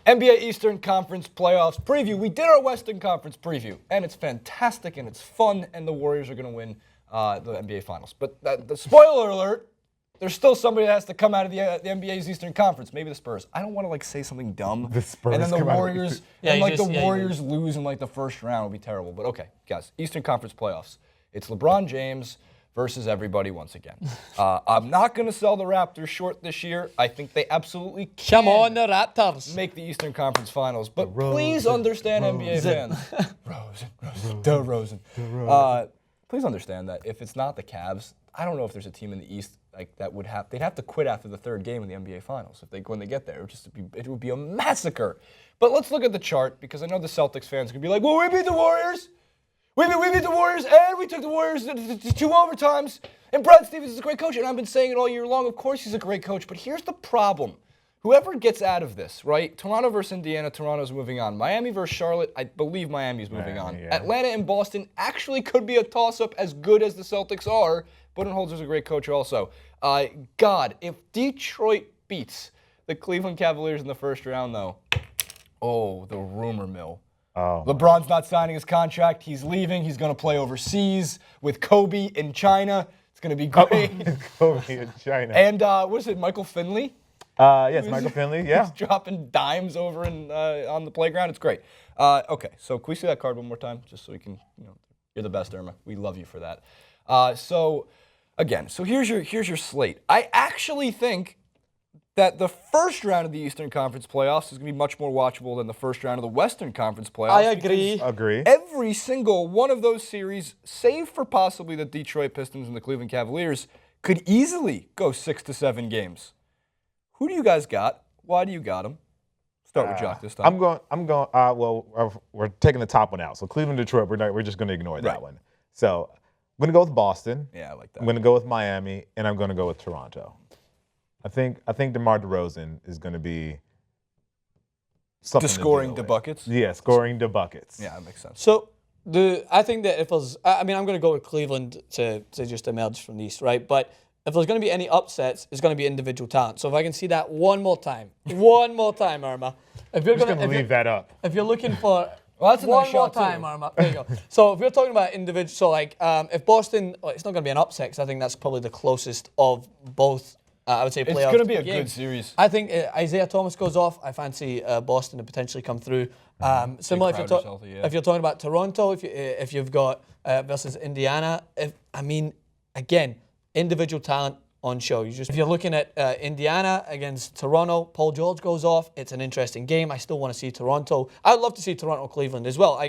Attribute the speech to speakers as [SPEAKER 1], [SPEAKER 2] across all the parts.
[SPEAKER 1] NBA Eastern Conference playoffs preview. We did our Western Conference preview, and it's fantastic, and it's fun, and the Warriors are going to win the NBA Finals. But the spoiler alert, there's still somebody that has to come out of the NBA's Eastern Conference. Maybe the Spurs. I don't want to say something dumb.
[SPEAKER 2] The Spurs
[SPEAKER 1] and then the Warriors,
[SPEAKER 2] Warriors
[SPEAKER 1] lose in the first round would be terrible. But okay, guys, Eastern Conference playoffs. It's LeBron James versus everybody once again. I'm not going to sell the Raptors short this year. I think they absolutely can.
[SPEAKER 3] Come on, the Raptors.
[SPEAKER 1] Make the Eastern Conference Finals. But please understand, NBA fans. Rosen. Please understand that if it's not the Cavs, I don't know if there's a team in the East that would have. They'd have to quit after the third game in the NBA Finals when they get there. It would be a massacre. But let's look at the chart because I know the Celtics fans are going to be like, well, we beat the Warriors. We beat the Warriors, and we took the Warriors to 2 overtimes. And Brad Stevens is a great coach, and I've been saying it all year long. Of course he's a great coach, but here's the problem. Whoever gets out of this, right? Toronto versus Indiana, Toronto's moving on. Miami versus Charlotte, I believe Miami's moving on.
[SPEAKER 2] Yeah.
[SPEAKER 1] Atlanta and Boston actually could be a toss-up as good as the Celtics are. Budenholzer's a great coach also. God, if Detroit beats the Cleveland Cavaliers in the first round, though, the rumor mill.
[SPEAKER 2] Oh.
[SPEAKER 1] LeBron's not signing his contract. He's leaving. He's going to play overseas with Kobe in China. It's going to be great.
[SPEAKER 2] Kobe in China.
[SPEAKER 1] And what is it, Michael Finley?
[SPEAKER 2] Yes, Michael Finley, yeah.
[SPEAKER 1] He's dropping dimes over on the playground. It's great. Okay, so can we see that card one more time? Just so we can, you're the best, Irma. We love you for that. So here's your slate. I actually think that the first round of the Eastern Conference playoffs is going to be much more watchable than the first round of the Western Conference playoffs.
[SPEAKER 3] I agree.
[SPEAKER 1] Every single one of those series, save for possibly the Detroit Pistons and the Cleveland Cavaliers, could easily go 6 to 7 games. Who do you guys got? Why do you got them? Start with Jacque this time.
[SPEAKER 2] I'm going. We're taking the top one out. So Cleveland, Detroit. We're just going to ignore that one. So I'm going to go with Boston.
[SPEAKER 1] Yeah, I like that.
[SPEAKER 2] I'm going to go with Miami, and I'm going to go with Toronto. I think DeMar DeRozan is going to be something.
[SPEAKER 1] Scoring the buckets.
[SPEAKER 2] Yeah, scoring the buckets.
[SPEAKER 1] Yeah, that makes sense.
[SPEAKER 3] So I think that if there's, I'm going to go with Cleveland to just emerge from the East, right? But if there's going to be any upsets, it's going to be individual talent. So if I can see that one more time, Irma. If you're
[SPEAKER 2] going to leave that up.
[SPEAKER 3] If you're looking for
[SPEAKER 1] that's a
[SPEAKER 3] one
[SPEAKER 1] nice
[SPEAKER 3] more
[SPEAKER 1] shot
[SPEAKER 3] time,
[SPEAKER 1] too.
[SPEAKER 3] Irma. There you go. So if you're talking about individual, so if Boston, it's not going to be an upset because I think that's probably the closest of both. I would say playoffs.
[SPEAKER 1] It's going to be a
[SPEAKER 3] game.
[SPEAKER 1] good series.
[SPEAKER 3] I think Isaiah Thomas goes off. I fancy Boston to potentially come through. Similar if you're talking about Toronto, if you've got versus Indiana. Again, individual talent on show. If you're looking at Indiana against Toronto, Paul George goes off. It's an interesting game. I still want to see Toronto. I'd love to see Toronto Cleveland as well.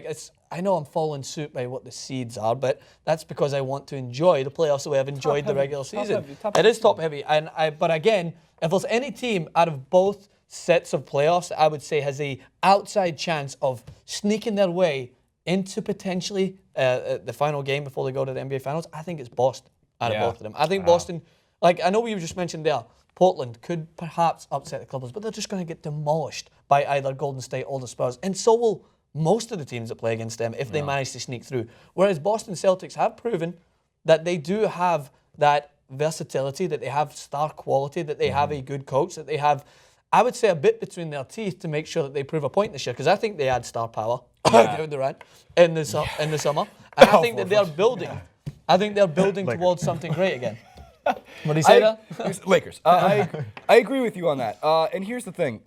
[SPEAKER 3] I know I'm following suit by what the seeds are, but that's because I want to enjoy the playoffs the way I've enjoyed the regular season. It is top heavy. But again, if there's any team out of both sets of playoffs I would say has a outside chance of sneaking their way into potentially the final game before they go to the NBA Finals, I think it's Boston out of both of them. I think Boston, I know you just mentioned there, Portland could perhaps upset the Clippers, but they're just going to get demolished by either Golden State or the Spurs, and so will most of the teams that play against them if they manage to sneak through. Whereas Boston Celtics have proven that they do have that versatility, that they have star quality, that they have a good coach, that they have, I would say, a bit between their teeth to make sure that they prove a point this year, because I think they add star power in the summer. And I think that they're building. I think they're building towards something great again. What do you say there?
[SPEAKER 1] Lakers. I agree with you on that. And here's the thing.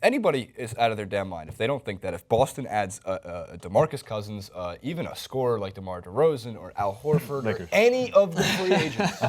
[SPEAKER 1] Anybody is out of their damn mind if they don't think that if Boston adds a DeMarcus Cousins, even a scorer like DeMar DeRozan or Al Horford or any of the free agents,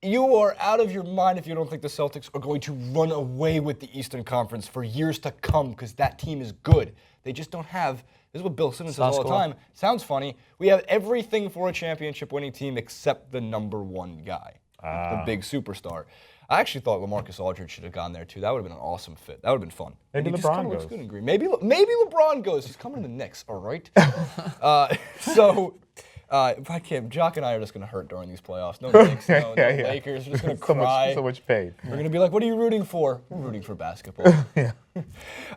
[SPEAKER 1] you are out of your mind if you don't think the Celtics are going to run away with the Eastern Conference for years to come because that team is good. They just don't have. This is what Bill Simmons says all the time. Sounds funny. We have everything for a championship-winning team except the number one guy, the big superstar. I actually thought LaMarcus Aldridge should have gone there too. That would have been an awesome fit. That would have been fun.
[SPEAKER 2] Maybe LeBron goes.
[SPEAKER 1] Good in green. Maybe LeBron goes. He's coming to the Knicks, all right? If I can't, Jacque and I are just going to hurt during these playoffs. No Knicks, no Lakers. We're just going to cry.
[SPEAKER 2] So much pain.
[SPEAKER 1] We're going to be like, what are you rooting for? We're rooting for basketball. The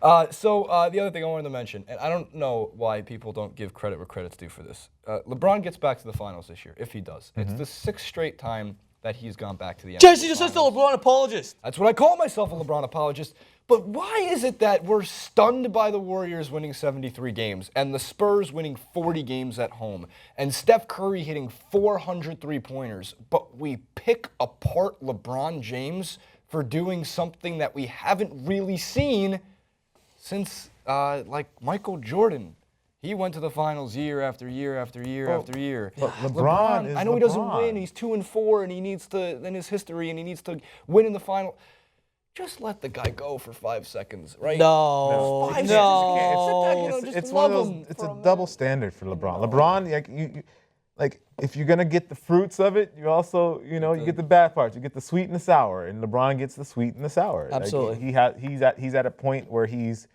[SPEAKER 1] other thing I wanted to mention, and I don't know why people don't give credit where credit's due for this. LeBron gets back to the finals this year, if he does. It's the 6th straight time that he's gone back to the NBA
[SPEAKER 3] Jesse just says the LeBron apologist.
[SPEAKER 1] That's what I call myself, a LeBron apologist. But why is it that we're stunned by the Warriors winning 73 games and the Spurs winning 40 games at home and Steph Curry hitting 400 three-pointers, but we pick apart LeBron James for doing something that we haven't really seen since, like, Michael Jordan? He went to the finals year after year after year after year.
[SPEAKER 2] But LeBron is
[SPEAKER 1] I know he doesn't win. He's 2-4, and he needs to, in his history, and he needs to win in the final. Just let the guy go for 5 seconds, right?
[SPEAKER 3] No,
[SPEAKER 1] Five
[SPEAKER 3] no.
[SPEAKER 1] seconds.
[SPEAKER 2] It's one of those. It's a double standard for LeBron. LeBron, like if you're gonna get the fruits of it, you also, you get the bad parts. You get the sweet and the sour, and LeBron gets the sweet and the sour.
[SPEAKER 3] Absolutely.
[SPEAKER 2] Like he's at a point where he's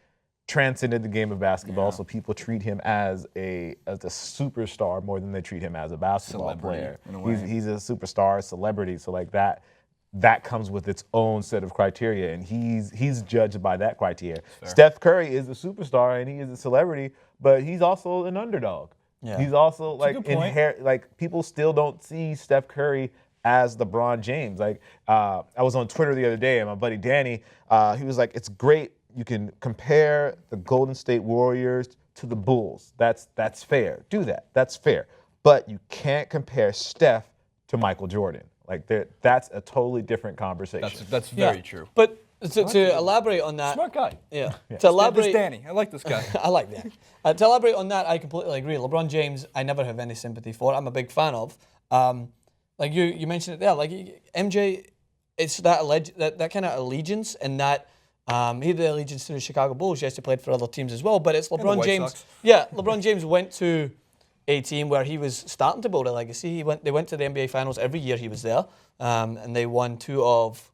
[SPEAKER 2] transcended the game of basketball, so people treat him as a superstar more than they treat him as a basketball player. He's a superstar, celebrity, so like that comes with its own set of criteria, and he's judged by that criteria. Steph Curry is a superstar and he is a celebrity, but he's also an underdog. Yeah. He's also like people still don't see Steph Curry as LeBron James. Like I was on Twitter the other day, and my buddy Danny, he was like, "It's great. You can compare the Golden State Warriors to the Bulls. That's fair. Do that. That's fair. But you can't compare Steph to Michael Jordan. Like that's a totally different conversation."
[SPEAKER 1] That's very true.
[SPEAKER 3] But to elaborate on that,
[SPEAKER 1] smart guy.
[SPEAKER 3] Yeah. To elaborate,
[SPEAKER 1] this Danny. I like this guy.
[SPEAKER 3] I like that. To elaborate on that, I completely agree. LeBron James, I never have any sympathy for. I'm a big fan of. Like you mentioned it there. Like MJ, it's that kind of allegiance, and that he had the allegiance to the Chicago Bulls. Yes, he played for other teams as well. But it's LeBron James.
[SPEAKER 1] Sox.
[SPEAKER 3] Yeah, LeBron James went to a team where he was starting to build a legacy. They went to the NBA Finals every year he was there, and they won 2 of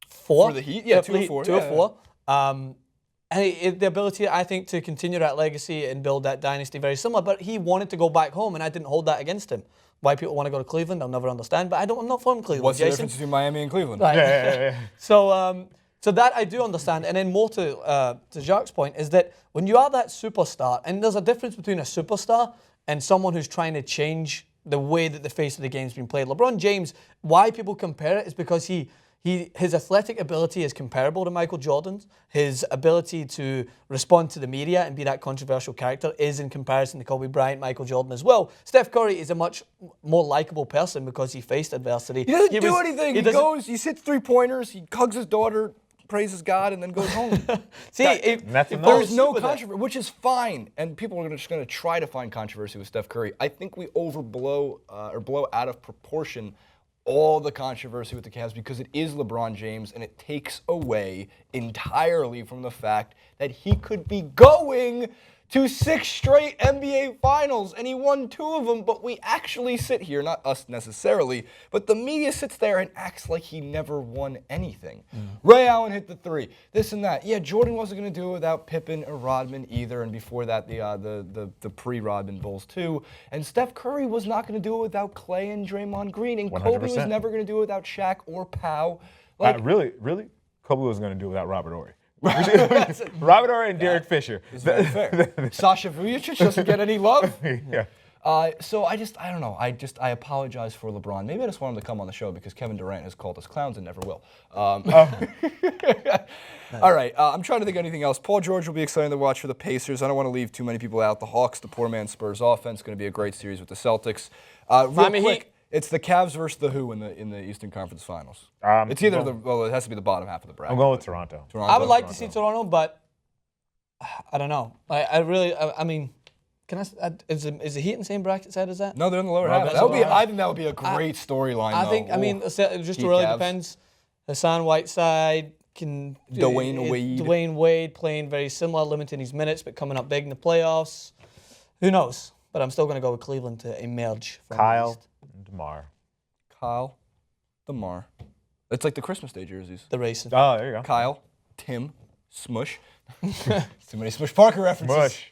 [SPEAKER 3] 4.
[SPEAKER 1] For the Heat? Yeah, 2 of 4.
[SPEAKER 3] 2 of 4. And the ability, I think, to continue that legacy and build that dynasty very similar. But he wanted to go back home, and I didn't hold that against him. Why people want to go to Cleveland, I'll never understand. But I'm not from Cleveland.
[SPEAKER 1] What's the
[SPEAKER 3] Jason?
[SPEAKER 1] difference between Miami and Cleveland?
[SPEAKER 3] Right.
[SPEAKER 2] Yeah.
[SPEAKER 3] So that I do understand. And then more to Jacque's point is that when you are that superstar, and there's a difference between a superstar and someone who's trying to change the way that the face of the game's been played. LeBron James, why people compare it is because his athletic ability is comparable to Michael Jordan's. His ability to respond to the media and be that controversial character is in comparison to Kobe Bryant, Michael Jordan as well. Steph Curry is a much more likable person because he faced adversity.
[SPEAKER 1] He doesn't do anything. He goes, he hits 3-pointers, he hugs his daughter, praises God, and then goes home. There's no controversy, which is fine, and people are just going to try to find controversy with Steph Curry. I think we blow out of proportion all the controversy with the Cavs because it is LeBron James, and it takes away entirely from the fact that he could be going to 6 straight NBA Finals, and he won 2 of them, but we actually sit here, not us necessarily, but the media sits there and acts like he never won anything. Ray Allen hit the 3, this and that. Yeah, Jordan wasn't going to do it without Pippen or Rodman either, and before that, the pre-Rodman Bulls too. And Steph Curry was not going to do it without Clay and Draymond Green, and 100%. Kobe was never going to do it without Shaq or Pau.
[SPEAKER 2] Really? Kobe was going to do it without Robert Horry. Robert Horry and Derek Fisher.
[SPEAKER 1] It's very fair. Sasha Vujacic doesn't get any love.
[SPEAKER 2] Yeah.
[SPEAKER 1] So I don't know. I apologize for LeBron. Maybe I just want him to come on the show because Kevin Durant has called us clowns and never will. All right. I'm trying to think of anything else. Paul George will be exciting to watch for the Pacers. I don't want to leave too many people out. The Hawks, the poor man Spurs offense, going to be a great series with the Celtics. Real quick. It's the Cavs versus the Who in the Eastern Conference Finals. It's either it has to be the bottom half of the bracket.
[SPEAKER 2] I'm going with Toronto.
[SPEAKER 3] I would like to see Toronto, but I don't know. I mean, is the Heat in the same bracket side as that?
[SPEAKER 1] No, they're in the lower half. I think that would be a great storyline.
[SPEAKER 3] It just really depends. Hassan Whiteside Dwayne Wade playing very similar, limiting his minutes, but coming up big in the playoffs. Who knows? But I'm still going to go with Cleveland to emerge from
[SPEAKER 2] Kyle.
[SPEAKER 3] the East.
[SPEAKER 2] DeMar.
[SPEAKER 1] Kyle, DeMar. It's like the Christmas Day jerseys.
[SPEAKER 3] The racing.
[SPEAKER 2] Oh, there you go.
[SPEAKER 1] Kyle, Tim, Smush. Too many Smush Parker references.
[SPEAKER 2] Smush.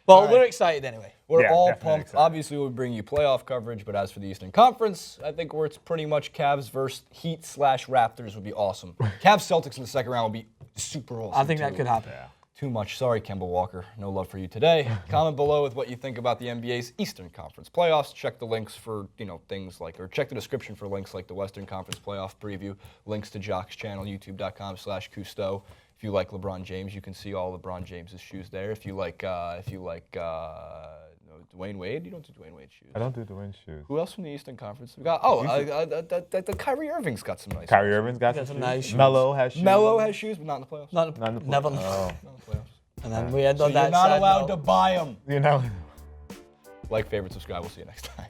[SPEAKER 3] Well, we're excited anyway.
[SPEAKER 1] We're all pumped. Excited. Obviously, we'll bring you playoff coverage, but as for the Eastern Conference, I think it's pretty much Cavs versus Heat/Raptors would be awesome. Cavs Celtics in the second round would be super awesome.
[SPEAKER 3] I think that could happen.
[SPEAKER 1] Yeah. Too much. Sorry, Kemba Walker. No love for you today. Comment below with what you think about the NBA's Eastern Conference playoffs. Check the links for things like, or check the description for links like the Western Conference playoff preview, links to Jacque's channel, youtube.com/Cousteau. If you like LeBron James, you can see all LeBron James's shoes there. If you like Dwayne Wade, you don't do Dwayne Wade's shoes.
[SPEAKER 2] I don't do Dwayne's shoes.
[SPEAKER 1] Who else from the Eastern Conference? We got the Kyrie Irving's got some nice.
[SPEAKER 2] Kyrie Irving's got some
[SPEAKER 3] nice shoes.
[SPEAKER 2] Melo has shoes.
[SPEAKER 1] Melo has shoes, but not in the playoffs.
[SPEAKER 3] Not in the never.
[SPEAKER 2] Oh.
[SPEAKER 1] Not in the playoffs.
[SPEAKER 3] And then we end
[SPEAKER 1] So
[SPEAKER 3] on that.
[SPEAKER 1] you're not
[SPEAKER 3] sad
[SPEAKER 1] allowed
[SPEAKER 3] note.
[SPEAKER 1] to buy them.
[SPEAKER 2] You know.
[SPEAKER 1] Like, favorite, subscribe. We'll see you next time.